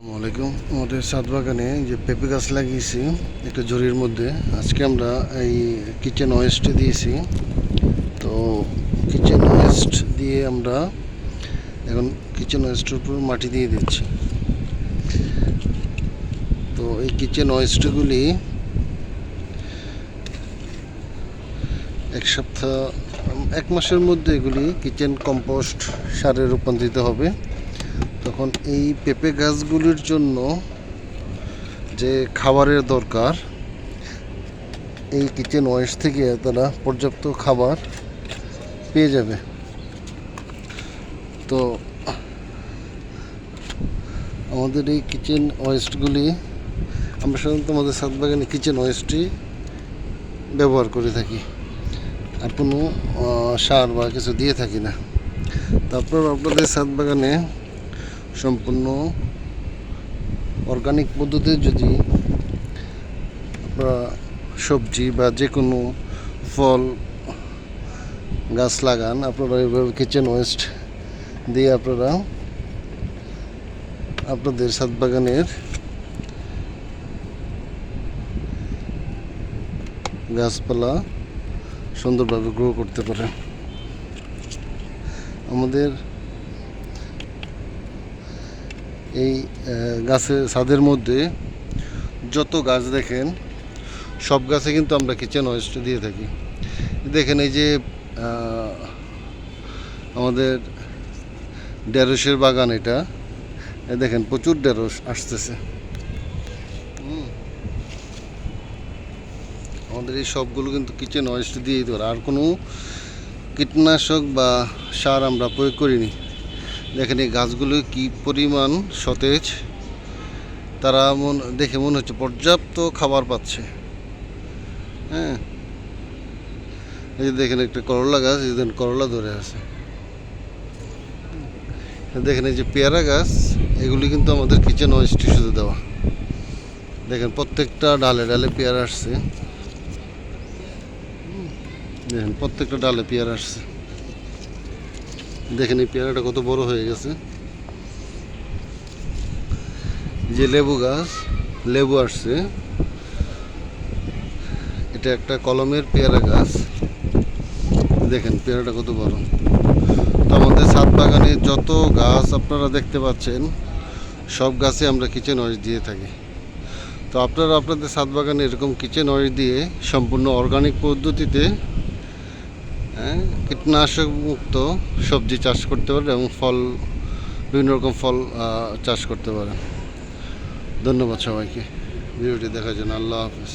আসসালামাইকুম। আমাদের ছাদ বাগানে যে পেঁপে গাছ লাগিয়েছি একটা ঝুড়ির মধ্যে, আজকে আমরা এই কিচেন ওয়েস্ট দিয়েছি। তো কিচেন ওয়েস্ট দিয়ে আমরা এখন কিচেন ওয়েস্টের উপর মাটি দিয়ে দিচ্ছি। তো এই কিচেন ওয়েস্টগুলি এক মাসের মধ্যে এগুলি কিচেন কম্পোস্ট সারে রূপান্তরিত হবে। তখন এই পেঁপে গাছগুলির জন্য যে খাবারের দরকার, এই কিচেন ওয়েস্ট থেকে তারা পর্যাপ্ত খাবার পেয়ে যাবে। তো আমাদের এই কিচেন ওয়েস্টগুলি আমরা সাধারণত আমাদের ছাদ বাগানে কিচেন ওয়েস্টই ব্যবহার করে থাকি, আর কোনো সার বা কিছু দিয়ে থাকি না। তারপর আপনাদের ছাদ বাগানে সম্পূর্ণ অর্গানিক পদ্ধতিতে যদি আপনারা সবজি বা যে কোনো ফল গাছ লাগান, আপনারা এইভাবে কিচেন ওয়েস্ট দিয়ে আপনারা আপনাদের ছাদ বাগানের গাছপালা সুন্দরভাবে গ্রো করতে পারেন। আমাদের এই গাছের ছাদের মধ্যে যত গাছ দেখেন, সব গাছে কিন্তু আমরা কিচেন ওয়েস্ট দিয়ে থাকি। দেখেন এই যে আমাদের ঢেঁড়সের বাগান, এটা দেখেন প্রচুর ঢেঁড়স আসতেছে। আমাদের এই সবগুলো কিন্তু কিচেন ওয়েস্ট দিয়েই ধরে, আর কোনো কীটনাশক বা সার আমরা প্রয়োগ করিনি। দেখেন এই গাছগুলো কি পরিমাণ সতেজ, তারা দেখে মনে হচ্ছে পর্যাপ্ত খাবার পাচ্ছে। হ্যাঁ, এই যে দেখেন একটা করলা গাছ, এই দেখেন করলা ধরে আছে। দেখেন এই যে পেয়ারা গাছ, এগুলি কিন্তু আমাদের কিচেন ওয়েস্টে শুধু দেওয়া। দেখেন প্রত্যেকটা ডালে ডালে পেয়ারা আসছে। দেখেন প্রত্যেকটা ডালে পেয়ারা আসছে। দেখেন এই পেয়ারাটা কত বড় হয়ে গেছে। যে লেবু গাছ, লেবু আসছে। এটা একটা কলমের পেয়ারা গাছ। দেখেন পেয়ারাটা কত বড়। তো আমাদের ছাদ বাগানে যত গাছ আপনারা দেখতে পাচ্ছেন, সব গাছে আমরা কিচেন ওয়েস্ট দিয়ে থাকি। তো আপনারা আপনাদের ছাদ বাগানে এরকম কিচেন ওয়েস্ট দিয়ে সম্পূর্ণ অর্গানিক পদ্ধতিতে কীটনাশক মুক্ত সবজি চাষ করতে পারেন এবং বিভিন্ন রকম ফল চাষ করতে পারেন। ধন্যবাদ সবাইকে ভিডিওটি দেখার জন্য। আল্লাহ হাফেজ।